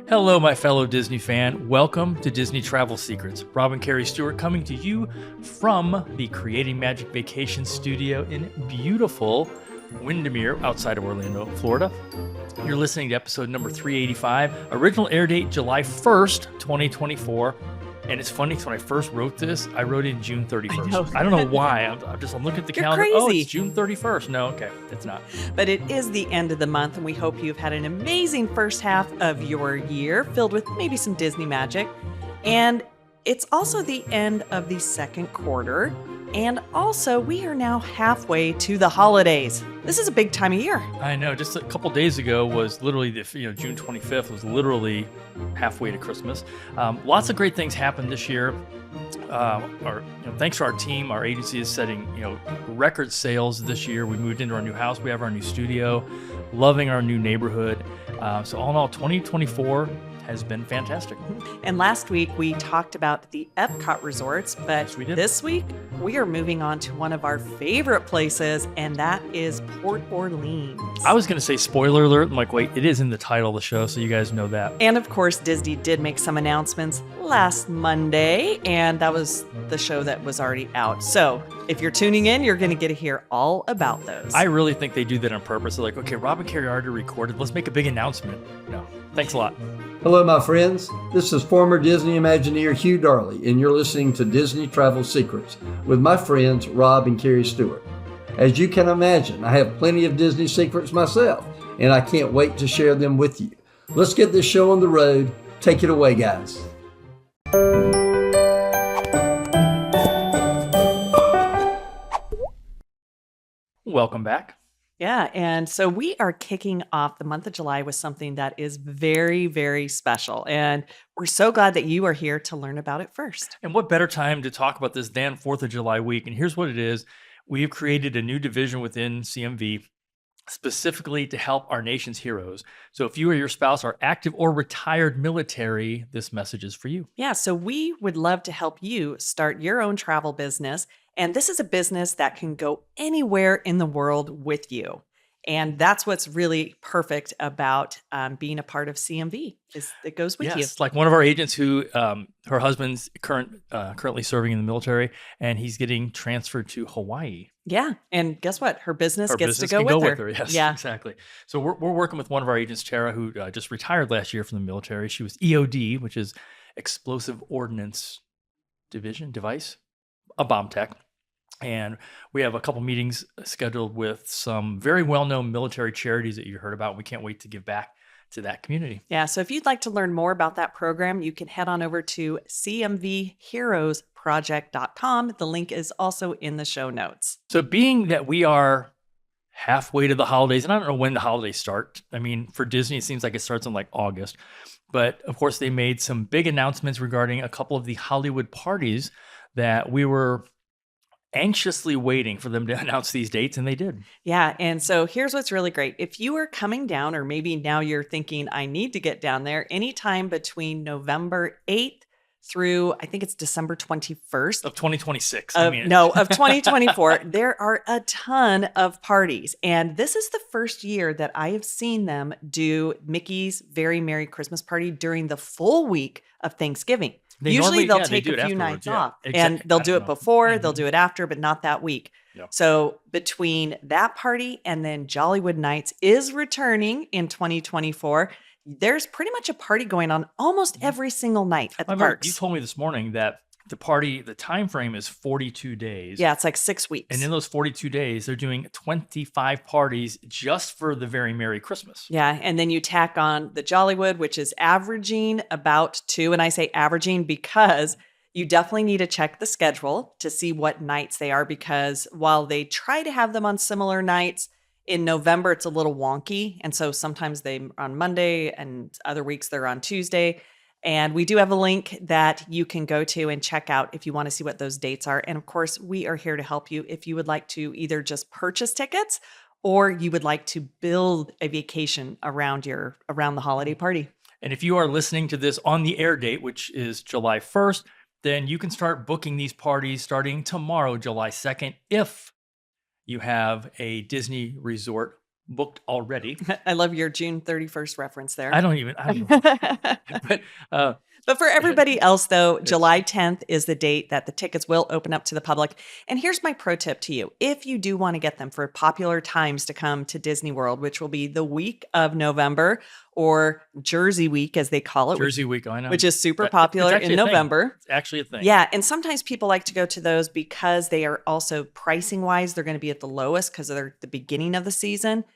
Hello, my fellow Disney fan. Welcome to Disney Travel Secrets. Rob and Kerri Stuart coming to you from the Creating Magic Vacation Studio in beautiful Windermere outside of Orlando, Florida. You're listening to episode number 385, original air date July 1st, 2024. And it's funny because when I first wrote this, I wrote in June 31st. I don't know why. I'm looking at the calendar. Crazy. Oh, it's June 31st. No, okay, it's not. But it is the end of the month, and we hope you've had an amazing first half of your year filled with maybe some Disney magic. And it's also the end of the second quarter. And also, we are now halfway to the holidays. This is a big time of year. I know. Just a couple days ago was literally June 25th was literally halfway to Christmas. Lots of great things happened this year. Thanks to our team, our agency is setting record sales this year. We moved into our new house. We have our new studio. Loving our new neighborhood. So all in all, 2024 has been fantastic. And last week we talked about the Epcot resorts, but Yes, we did. This week we are moving on to one of our favorite places, and that is Port Orleans. I was going to say spoiler alert. I'm like, wait, it is in the title of the show, so you guys know that. And of course, Disney did make some announcements last Monday, and that was the show that was already out. So if you're tuning in, you're going to get to hear all about those. I really think they do that on purpose. They're like, okay, Rob and Kerri already recorded. Let's make a big announcement. No, thanks a lot. Hello, my friends. This is former Disney Imagineer Hugh Darley, and you're listening to Disney Travel Secrets with my friends Rob and Kerri Stuart. As you can imagine, I have plenty of Disney secrets myself, and I can't wait to share them with you. Let's get this show on the road. Take it away, guys. Welcome back. Yeah, and so we are kicking off the month of July with something that is very, very special. And we're so glad that you are here to learn about it first. And what better time to talk about this than 4th of July week? And here's what it is. We've created a new division within CMV specifically to help our nation's heroes. So if you or your spouse are active or retired military, this message is for you. Yeah, so we would love to help you start your own travel business. And this is a business that can go anywhere in the world with you. And that's what's really perfect about being a part of CMV is it goes with you. Yes, like one of our agents who her husband's currently serving in the military, and he's getting transferred to Hawaii. Yeah, and guess what? Her business gets business to can go with her. Yes, Yeah. exactly. So we're working with one of our agents, Tara, who just retired last year from the military. She was EOD, which is Explosive Ordnance Device, a bomb tech. And we have a couple meetings scheduled with some very well-known military charities that you heard about. We can't wait to give back to that community. Yeah, so if you'd like to learn more about that program, you can head on over to cmvheroesproject.com. The link is also in the show notes. So being that we are halfway to the holidays, and I don't know when the holidays start. I mean, for Disney, it seems like it starts in like August. But of course, they made some big announcements regarding a couple of the Hollywood parties that we were anxiously waiting for them to announce these dates, and they did. Yeah, and so here's what's really great. If you are coming down, or maybe now you're thinking, I need to get down there, anytime between November 8th through, I think it's December 21st. Of 2026. Of 2024, there are a ton of parties. And this is the first year that I have seen them do Mickey's Very Merry Christmas Party during the full week of Thanksgiving. Usually they'll take a few nights off, and they'll do it before, they'll do it after, but not that week. Yep. So between that party and then Jollywood Nights is returning in 2024. There's pretty much a party going on almost every single night at the parks. You told me this morning that the time frame is 42 days. Yeah, it's like 6 weeks. And in those 42 days, they're doing 25 parties just for the Very Merry Christmas. Yeah, and then you tack on the Jollywood, which is averaging about 2. And I say averaging because you definitely need to check the schedule to see what nights they are, because while they try to have them on similar nights, in November, it's a little wonky. And so sometimes they're on Monday and other weeks they're on Tuesday. And we do have a link that you can go to and check out if you want to see what those dates are. And of course, we are here to help you if you would like to either just purchase tickets or you would like to build a vacation around the holiday party. And if you are listening to this on the air date, which is July 1st, then you can start booking these parties starting tomorrow, July 2nd, if you have a Disney resort booked already. I love your June 31st reference there. I don't know. But But for everybody else, though, July 10th is the date that the tickets will open up to the public. And here's my pro tip to you. If you do want to get them for popular times to come to Disney World, which will be the week of November, or Jersey Week, as they call it. Jersey Week, I know. Which is super popular in November. It's actually a thing. Yeah. And sometimes people like to go to those because they are also pricing-wise, they're going to be at the lowest because they're the beginning of the season.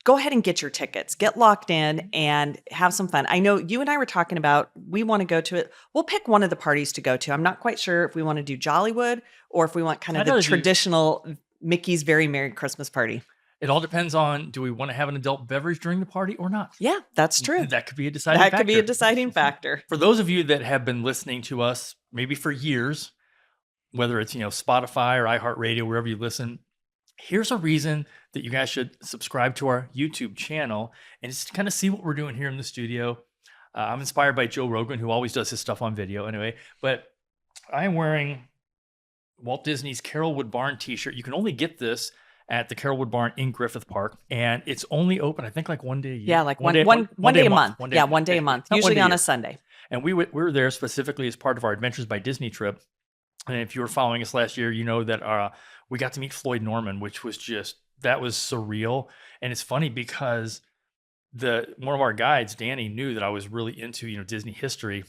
Go ahead and get your tickets, get locked in, and have some fun. I know you and I were talking about, we want to go to it. We'll pick one of the parties to go to. I'm not quite sure if we want to do Jollywood or if we want kind of the traditional Mickey's Very Merry Christmas Party. It all depends on, do we want to have an adult beverage during the party or not? Yeah, that's true. That could be a deciding factor. That could be a deciding factor. For those of you that have been listening to us maybe for years, whether it's, Spotify or iHeartRadio, wherever you listen, here's a reason that you guys should subscribe to our YouTube channel and just kind of see what we're doing here in the studio. I'm inspired by Joe Rogan, who always does his stuff on video anyway, but I'm wearing Walt Disney's Carolwood Barn t-shirt. You can only get this at the Carolwood Barn in Griffith Park, and it's only open, I think, like one day a year. Yeah, like one day a month. One day a month, usually on a Sunday. And we were there specifically as part of our Adventures by Disney trip. And if you were following us last year, you know that we got to meet Floyd Norman, which was that was surreal. And it's funny because one of our guides, Danny, knew that I was really into, Disney history.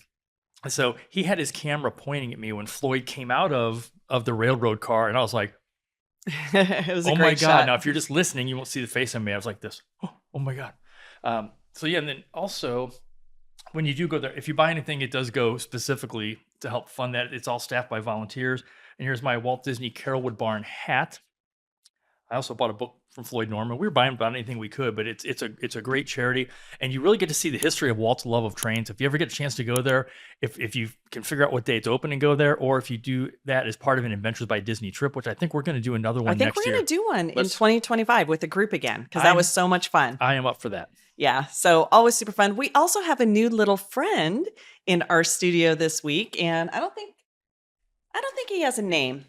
And so he had his camera pointing at me when Floyd came out of the railroad car. And I was like, it was a oh great my God. shot. Now, if you're just listening, you won't see the face on me. I was like this. Oh my God. So yeah. And then also when you do go there, if you buy anything, it does go specifically to help fund that. It's all staffed by volunteers. And here's my Walt Disney Carolwood Barn hat. I also bought a book from Floyd Norman. We were buying about anything we could, but it's a great charity, and you really get to see the history of Walt's love of trains. If you ever get a chance to go there, if you can figure out what day it's open and go there, or if you do that as part of an Adventures by Disney trip, which I think we're going to do another one next year. I think we're going to do one in 2025 with the group again, because that was so much fun. I am up for that. Yeah, so always super fun. We also have a new little friend in our studio this week, and I don't think he has a name.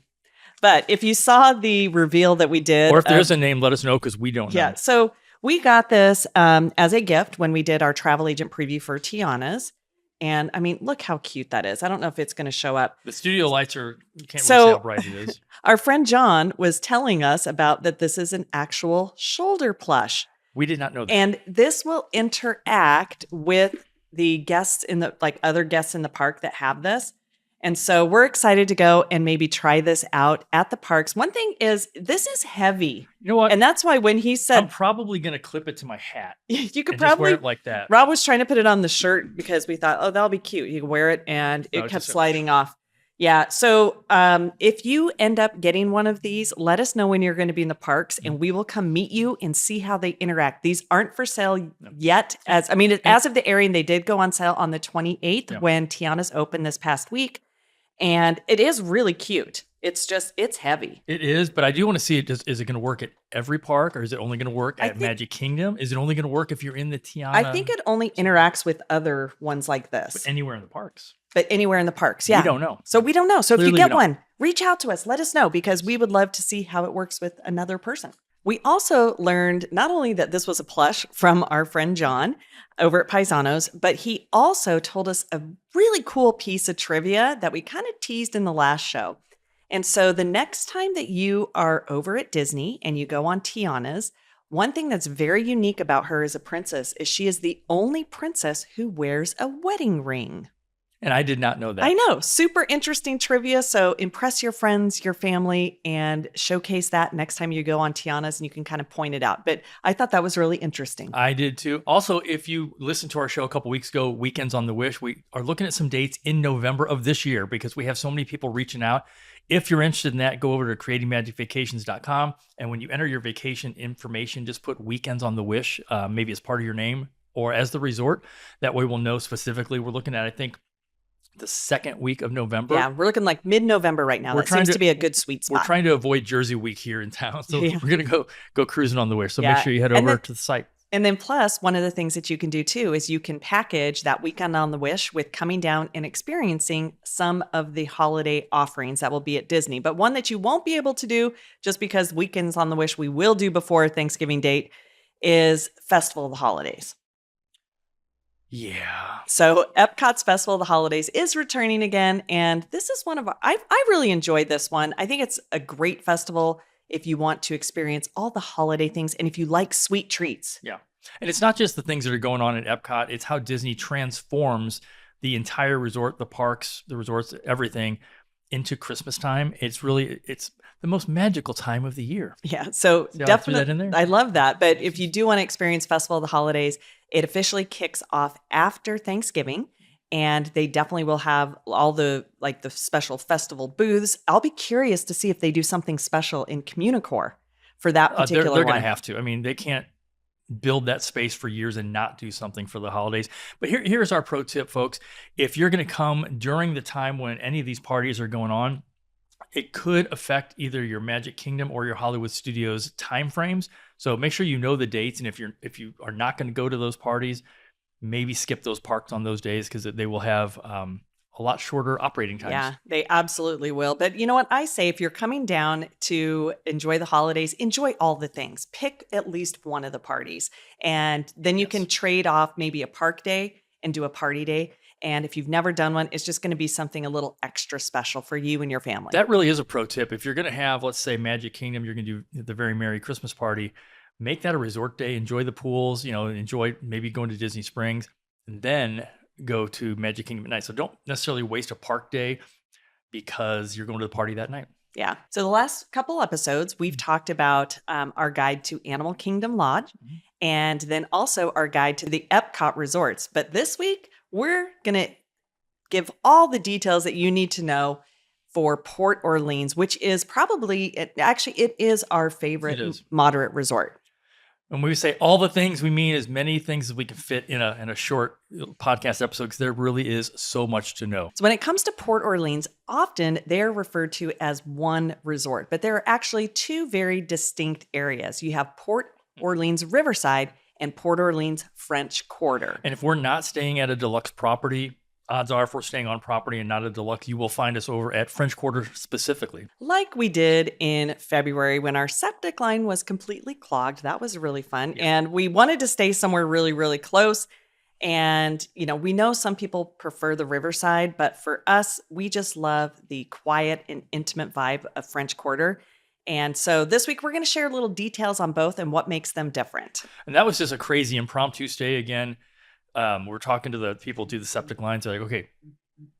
But if you saw the reveal that we did. Or if there's a name, let us know, because we don't know. Yeah, so we got this as a gift when we did our travel agent preview for Tiana's. And I mean, look how cute that is. I don't know if it's going to show up. The studio lights you can't really see how bright it is. Our friend John was telling us about that this is an actual shoulder plush. We did not know that. And this will interact with the guests other guests in the park that have this. And so we're excited to go and maybe try this out at the parks. One thing is, this is heavy. You know what? And that's why when he said, I'm probably going to clip it to my hat. You could and probably just wear it like that. Rob was trying to put it on the shirt because we thought, oh, that'll be cute. You can wear it, and it kept sliding off. Yeah. So if you end up getting one of these, let us know when you're going to be in the parks, and we will come meet you and see how they interact. These aren't for sale yet. As of the airing, they did go on sale on the 28th when Tiana's opened this past week. And it is really cute. It's heavy. It is, but I do want to see it. Is it going to work at every park, or is it only going to work at Magic Kingdom? Is it only going to work if you're in the Tiana? I think it only interacts with other ones like this. But anywhere in the parks. Yeah. We don't know. So we don't know. So Clearly if you get one, reach out to us. Let us know, because we would love to see how it works with another person. We also learned not only that this was a plush from our friend John over at Paisanos, but he also told us a really cool piece of trivia that we kind of teased in the last show. And so the next time that you are over at Disney and you go on Tiana's, one thing that's very unique about her as a princess is she is the only princess who wears a wedding ring. And I did not know that. I know. Super interesting trivia. So impress your friends, your family, and showcase that next time you go on Tiana's, and you can kind of point it out. But I thought that was really interesting. I did too. Also, if you listened to our show a couple weeks ago, Weekends on the Wish, we are looking at some dates in November of this year, because we have so many people reaching out. If you're interested in that, go over to creatingmagicvacations.com. And when you enter your vacation information, just put Weekends on the Wish, maybe as part of your name or as the resort. That way we'll know specifically. We're looking at, I think, the second week of November. Yeah, we're looking like mid-November right now. That seems to be a good sweet spot. We're trying to avoid Jersey Week here in town. So we're going to go cruising on the Wish. So make sure you head over to the site. And then plus, one of the things that you can do too is you can package that Weekend on the Wish with coming down and experiencing some of the holiday offerings that will be at Disney. But one that you won't be able to do, just because Weekends on the Wish we will do before Thanksgiving date, is Festival of the Holidays. Yeah. So Epcot's Festival of the Holidays is returning again. And this is one of I really enjoyed this one. I think it's a great festival if you want to experience all the holiday things and if you like sweet treats. Yeah. And it's not just the things that are going on at Epcot. It's how Disney transforms the entire resort, the parks, the resorts, everything into Christmas time. It's the most magical time of the year. Yeah. So See how I threw definitely, that in there? I love that. But if you do want to experience Festival of the Holidays, it officially kicks off after Thanksgiving. And they definitely will have all the special festival booths. I'll be curious to see if they do something special in Communicore for that particular they're one. going to have to. I mean, they can't build that space for years and not do something for the holidays. But here's our pro tip, folks. If you're going to come during the time when any of these parties are going on, it could affect either your Magic Kingdom or your Hollywood Studios timeframes. So make sure you know the dates. And if you are not going to go to those parties, maybe skip those parks on those days because they will have a lot shorter operating times. Yeah, they absolutely will. But you know what I say? If you're coming down to enjoy the holidays, enjoy all the things. Pick at least one of the parties. And then you can trade off maybe a park day and do a party day. And if you've never done one, it's just going to be something a little extra special for you and your family. That really is a pro tip. If you're going to have, let's say, Magic Kingdom, you're going to do the very Merry Christmas party, make that a resort day. Enjoy the pools, enjoy maybe going to Disney Springs, and then go to Magic Kingdom at night. So don't necessarily waste a park day because you're going to the party that night. Yeah. So the last couple episodes, we've talked about our guide to Animal Kingdom Lodge and then also our guide to the Epcot resorts. But this week, we're going to give all the details that you need to know for Port Orleans, which is it is our favorite moderate resort. When we say all the things, we mean as many things as we can fit in a short podcast episode, because there really is so much to know. So when it comes to Port Orleans, often they're referred to as one resort, but there are actually two very distinct areas. You have Port Orleans Riverside and Port Orleans French Quarter. And if we're not staying at a deluxe property, odds are if we're staying on property and not a deluxe, you will find us over at French Quarter specifically. Like we did in February when our septic line was completely clogged. That was really fun. Yeah. And we wanted to stay somewhere really, really close. And, we know some people prefer the Riverside, but for us, we just love the quiet and intimate vibe of French Quarter. And so this week, we're going to share little details on both and what makes them different. And that was just a crazy impromptu stay again. We're talking to the people who do the septic lines. They're like, okay,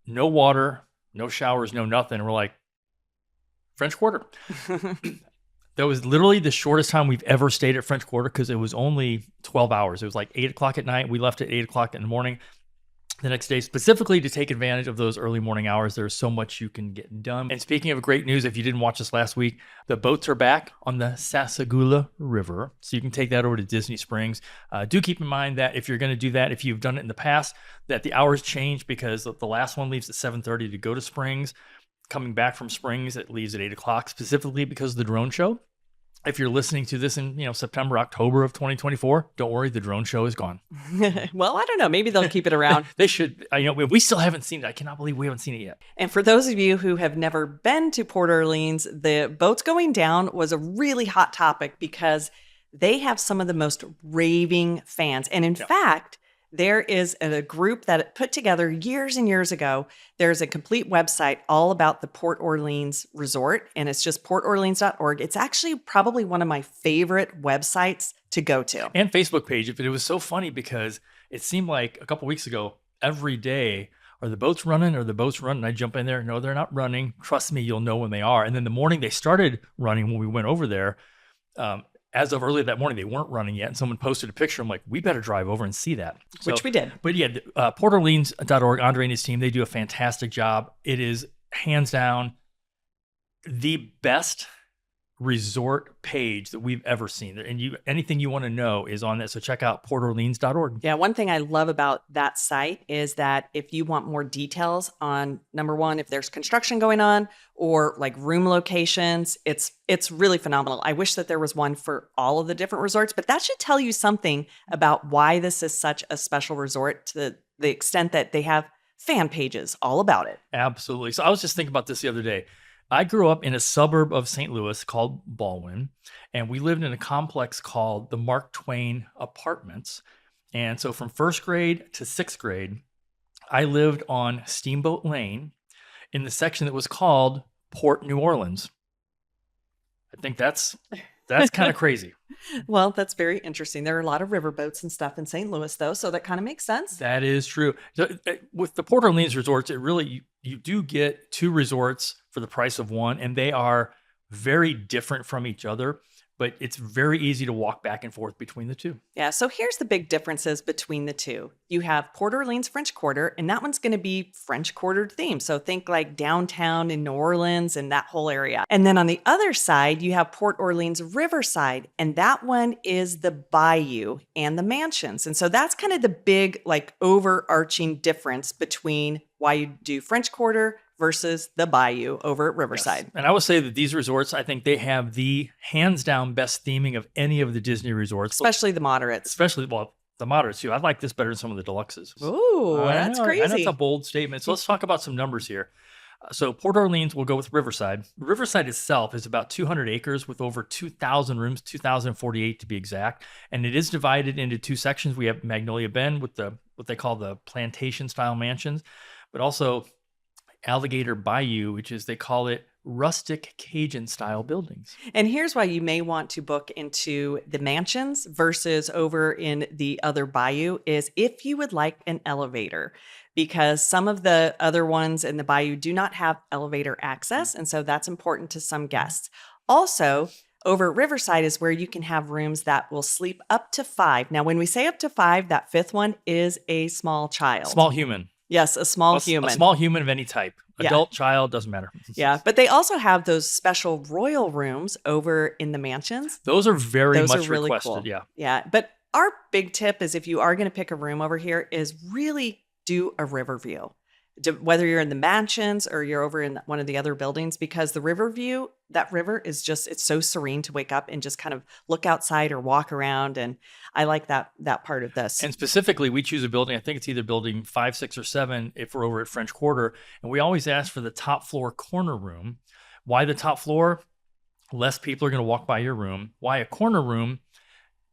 no water, no showers, no nothing. And we're like, French Quarter. That was literally the shortest time we've ever stayed at French Quarter because it was only 12 hours. It was like 8 o'clock at night. We left at 8 o'clock in the morning the next day, specifically to take advantage of those early morning hours. There's so much you can get done. And speaking of great news, if you didn't watch us last week, the boats are back on the Sassagoula River. So you can take that over to Disney Springs. Do keep in mind that if you're going to do that, if you've done it in the past, that the hours change because the last one leaves at 7:30 to go to Springs. Coming back from Springs, it leaves at 8 o'clock, specifically because of the drone show. If you're listening to this in September, October of 2024, don't worry, the drone show is gone. Well, I don't know. Maybe they'll keep it around. They should. We still haven't seen it. I cannot believe we haven't seen it yet. And for those of you who have never been to Port Orleans, the boats going down was a really hot topic because they have some of the most raving fans. And in fact, there is a group that put together years and years ago. There's a complete website all about the Port Orleans resort, and it's just portorleans.org. It's actually probably one of my favorite websites to go to. And Facebook page. But it was so funny because it seemed like a couple weeks ago, every day, are the boats running? Are the boats running? I jump in there. No, they're not running. Trust me, you'll know when they are. And then the morning they started running when we went over there, as of earlier that morning, they weren't running yet. And someone posted a picture. I'm like, we better drive over and see that. Which we did. But yeah, portorleans.org, Andre and his team, they do a fantastic job. It is hands down the best resort page that we've ever seen. And anything you want to know is on that. So check out portorleans.org. Yeah, one thing I love about that site is that if you want more details on, number one, if there's construction going on or like room locations, it's really phenomenal. I wish that there was one for all of the different resorts, but that should tell you something about why this is such a special resort to the extent that they have fan pages all about it. Absolutely. So I was just thinking about this the other day. I grew up in a suburb of St. Louis called Baldwin, and we lived in a complex called the Mark Twain Apartments. And so from first grade to sixth grade, I lived on Steamboat Lane in the section that was called Port New Orleans. I think that's kind of crazy. Well, that's very interesting. There are a lot of riverboats and stuff in St. Louis, though, so that kind of makes sense. That is true. So, with the Port Orleans resorts, it really you do get two resorts for the price of one, and they are very different from each other, but it's very easy to walk back and forth between the two. Yeah, so here's the big differences between the two. You have Port Orleans French Quarter, and that one's going to be French Quarter themed. So think like downtown in New Orleans and that whole area. And then on the other side, you have Port Orleans Riverside, and that one is the bayou and the mansions. And so that's kind of the big, like, overarching difference between why you do French Quarter versus the bayou over at Riverside. Yes. And I will say that these resorts, I think they have the hands down best theming of any of the Disney resorts. Especially the moderates. Especially, well, the moderates too. I like this better than some of the deluxes. Ooh, that's crazy. I know it's a bold statement. So let's talk about some numbers here. So Port Orleans, we'll go with Riverside. Riverside itself is about 200 acres with over 2,000 rooms, 2,048 to be exact. And it is divided into two sections. We have Magnolia Bend with what they call the plantation style mansions, but also Alligator Bayou, which is, they call it rustic Cajun style buildings. And here's why you may want to book into the mansions versus over in the other bayou is if you would like an elevator, because some of the other ones in the bayou do not have elevator access. And so that's important to some guests. Also, over at Riverside is where you can have rooms that will sleep up to 5. Now, when we say up to 5, that fifth one is a small child. Small human. Yes, a small human. A small human of any type. Adult, child, doesn't matter. Yeah, but they also have those special royal rooms over in the mansions. Those are Those much are really requested, cool. yeah. Yeah, but our big tip is if you are going to pick a room over here is really do a river view. Whether you're in the mansions or you're over in one of the other buildings, because the river view, that river is just, it's so serene to wake up and just kind of look outside or walk around. And I like that part of this. And specifically, we choose a building, I think it's either building 5, 6, or 7 if we're over at French Quarter. And we always ask for the top floor corner room. Why the top floor? Less people are going to walk by your room. Why a corner room?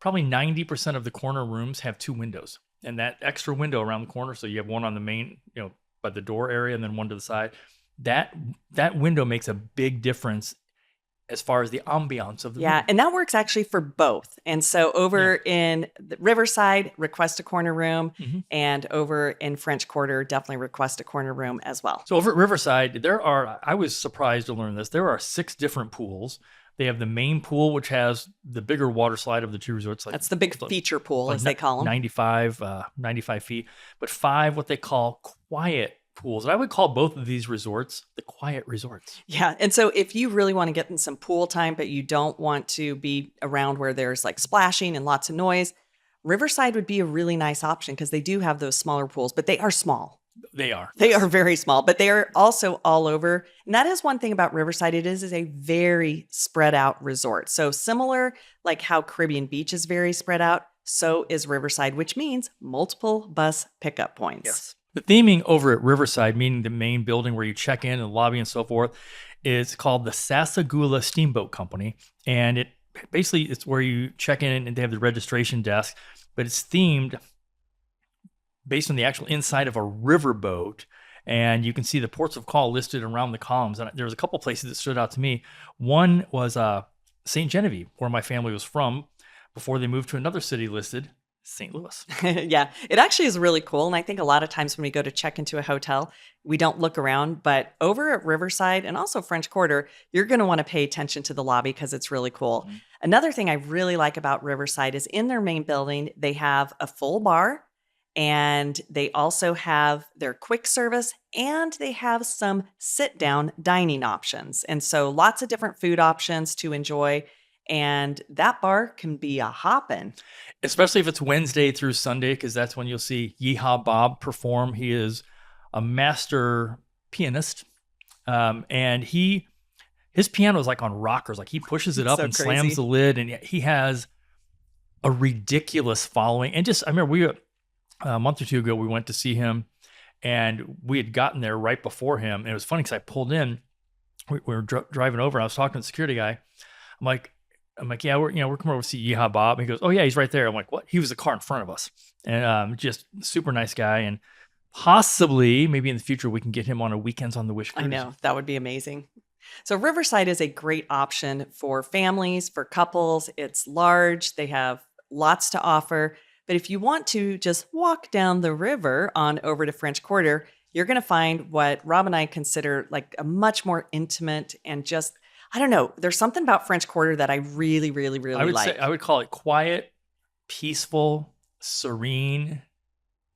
Probably 90% of the corner rooms have 2 windows. And that extra window around the corner, so you have one on the main, by the door area and then one to the side, that window makes a big difference as far as the ambiance of the room. And that works actually for both. And so over in the Riverside, request a corner room, and over in French Quarter, definitely request a corner room as well. So over at Riverside, I was surprised to learn this, there are 6 different pools. They have the main pool, which has the bigger water slide of the 2 resorts. That's the big feature pool, as they call them. 95 feet. But 5 what they call quiet pools. And I would call both of these resorts the quiet resorts. Yeah. And so if you really want to get in some pool time, but you don't want to be around where there's like splashing and lots of noise, Riverside would be a really nice option because they do have those smaller pools, but they are small. They are. They are very small, but they are also all over. And that is one thing about Riverside. It is a very spread out resort. So similar like how Caribbean Beach is very spread out, so is Riverside, which means multiple bus pickup points. Yes. The theming over at Riverside, meaning the main building where you check in and the lobby and so forth, is called the Sassagoula Steamboat Company. And it's where you check in and they have the registration desk, but it's themed based on the actual inside of a riverboat. And you can see the ports of call listed around the columns. And there's a couple places that stood out to me. One was St. Genevieve, where my family was from before they moved to another city listed, St. Louis. Yeah, it actually is really cool. And I think a lot of times when we go to check into a hotel, we don't look around. But over at Riverside and also French Quarter, you're going to want to pay attention to the lobby because it's really cool. Another thing I really like about Riverside is in their main building, they have a full bar. And they also have their quick service and they have some sit-down dining options. And so lots of different food options to enjoy. And that bar can be a hoppin'. Especially if it's Wednesday through Sunday, because that's when you'll see Yeehaw Bob perform. He is a master pianist. And his piano is like on rockers. Like he pushes it up and crazy. Slams the lid. And he has a ridiculous following. And I remember a month or 2 ago, we went to see him and we had gotten there right before him. And it was funny because I pulled in we were driving over. I was talking to the security guy. I'm like, yeah, we're coming over to see Yeehaw Bob. And he goes, oh yeah, he's right there. I'm like, what? He was the car in front of us, and just super nice guy. And possibly, maybe in the future, we can get him on a Weekends on the Wish cruise. I know, that would be amazing. So Riverside is a great option for families, for couples. It's large. They have lots to offer. But if you want to just walk down the river on over to French Quarter, you're going to find what Rob and I consider like a much more intimate and just, I don't know, there's something about French Quarter that I really, really, really like. I would call it quiet, peaceful, serene,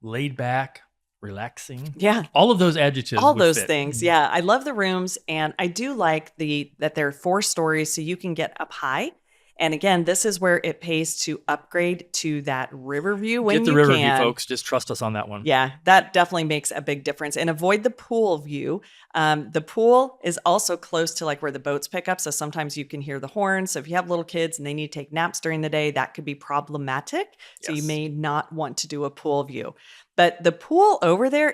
laid back, relaxing. Yeah. All of those adjectives. All those fit. things. Yeah. I love the rooms, and I do like that they're 4 stories so you can get up high. And again, this is where it pays to upgrade to that river view when you can. Get the river view, folks. Just trust us on that one. Yeah, that definitely makes a big difference. And avoid the pool view. The pool is also close to like where the boats pick up. So sometimes you can hear the horns. So if you have little kids and they need to take naps during the day, that could be problematic. So you may not want to do a pool view. But the pool over there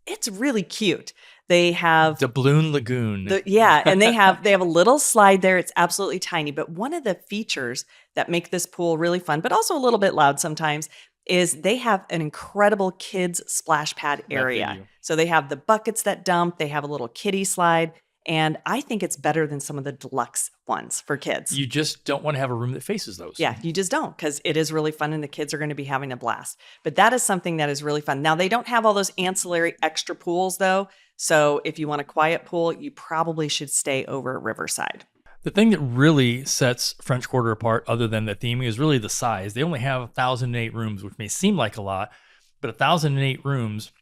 it's really cute. They have Doubloon Lagoon. And they have a little slide there. It's absolutely tiny. But one of the features that make this pool really fun, but also a little bit loud sometimes, is they have an incredible kids splash pad area. So they have the buckets that dump. They have a little kiddie slide. And I think it's better than some of the deluxe ones for kids. You just don't want to have a room that faces those. Yeah, you just don't, because it is really fun and the kids are going to be having a blast. But that is something that is really fun. Now, they don't have all those ancillary extra pools, though. So if you want a quiet pool, you probably should stay over at Riverside. The thing that really sets French Quarter apart, other than the theming, is really the size. They only have 1,008 rooms, which may seem like a lot, but 1,008 rooms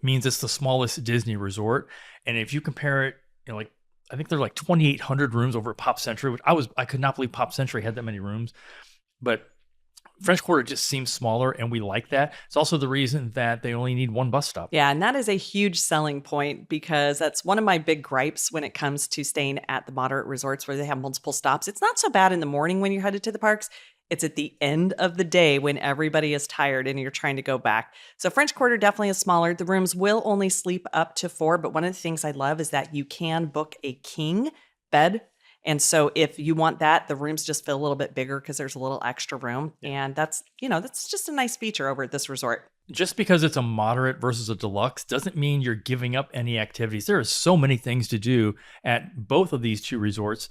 means it's the smallest Disney resort. And if you compare it, like I think there are like 2,800 rooms over at Pop Century, which I could not believe Pop Century had that many rooms. But French Quarter just seems smaller, and we like that. It's also the reason that they only need 1 bus stop. Yeah, and that is a huge selling point, because that's one of my big gripes when it comes to staying at the moderate resorts where they have multiple stops. It's not so bad in the morning when you're headed to the parks. It's at the end of the day when everybody is tired and you're trying to go back. So French Quarter definitely is smaller. The rooms will only sleep up to 4, but one of the things I love is that you can book a king bed. And so if you want that, the rooms just feel a little bit bigger because there's a little extra room. And that's just a nice feature over at this resort. Just because it's a moderate versus a deluxe doesn't mean you're giving up any activities. There are so many things to do at both of these 2 resorts.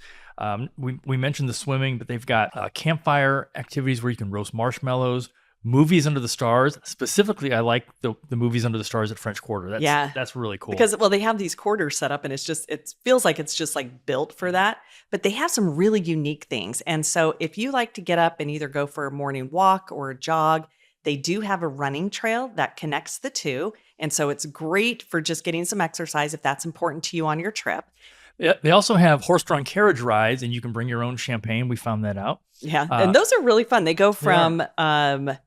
We mentioned the swimming, but they've got campfire activities where you can roast marshmallows, movies under the stars. Specifically, I like the movies under the stars at French Quarter. That's really cool. Because, they have these quarters set up and it feels like it's just like built for that. But they have some really unique things. And so if you like to get up and either go for a morning walk or a jog, they do have a running trail that connects the 2. And so it's great for just getting some exercise if that's important to you on your trip. Yeah, they also have horse-drawn carriage rides, and you can bring your own champagne. We found that out. Yeah, and those are really fun. They go from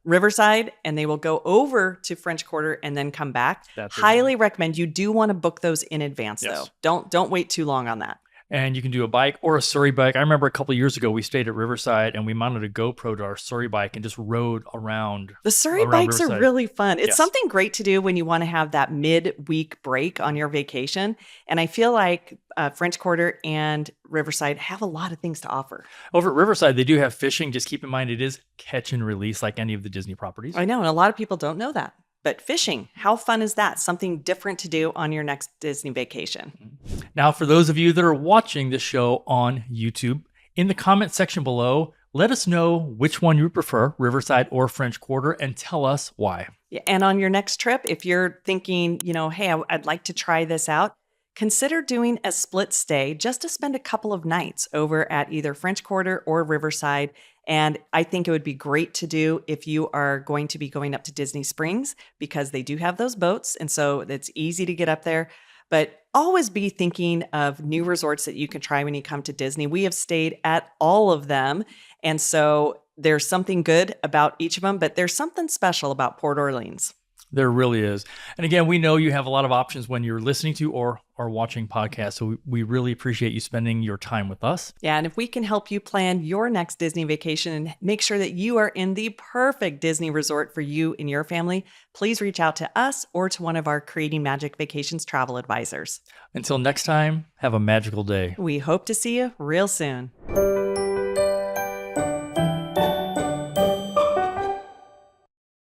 Riverside, and they will go over to French Quarter and then come back. Highly recommend. You do want to book those in advance, though. Don't wait too long on that. And you can do a bike or a Surrey bike. I remember a couple of years ago, we stayed at Riverside and we mounted a GoPro to our Surrey bike and just rode around. The Surrey bikes are really fun. It's something great to do when you want to have that mid-week break on your vacation. And I feel like French Quarter and Riverside have a lot of things to offer. Over at Riverside, they do have fishing. Just keep in mind, it is catch and release like any of the Disney properties. I know, and a lot of people don't know that. But fishing, how fun is that? Something different to do on your next Disney vacation. Now, for those of you that are watching the show on YouTube, in the comment section below, let us know which one you prefer, Riverside or French Quarter, and tell us why. Yeah, and on your next trip, if you're thinking, hey, I'd like to try this out, consider doing a split stay just to spend a couple of nights over at either French Quarter or Riverside. And I think it would be great to do if you are going to be going up to Disney Springs, because they do have those boats. And so it's easy to get up there. But always be thinking of new resorts that you can try when you come to Disney. We have stayed at all of them. And so there's something good about each of them, but there's something special about Port Orleans. There really is. And again, we know you have a lot of options when you're listening to or are watching podcasts. So we really appreciate you spending your time with us. Yeah, and if we can help you plan your next Disney vacation and make sure that you are in the perfect Disney resort for you and your family, please reach out to us or to one of our Creating Magic Vacations travel advisors. Until next time, have a magical day. We hope to see you real soon.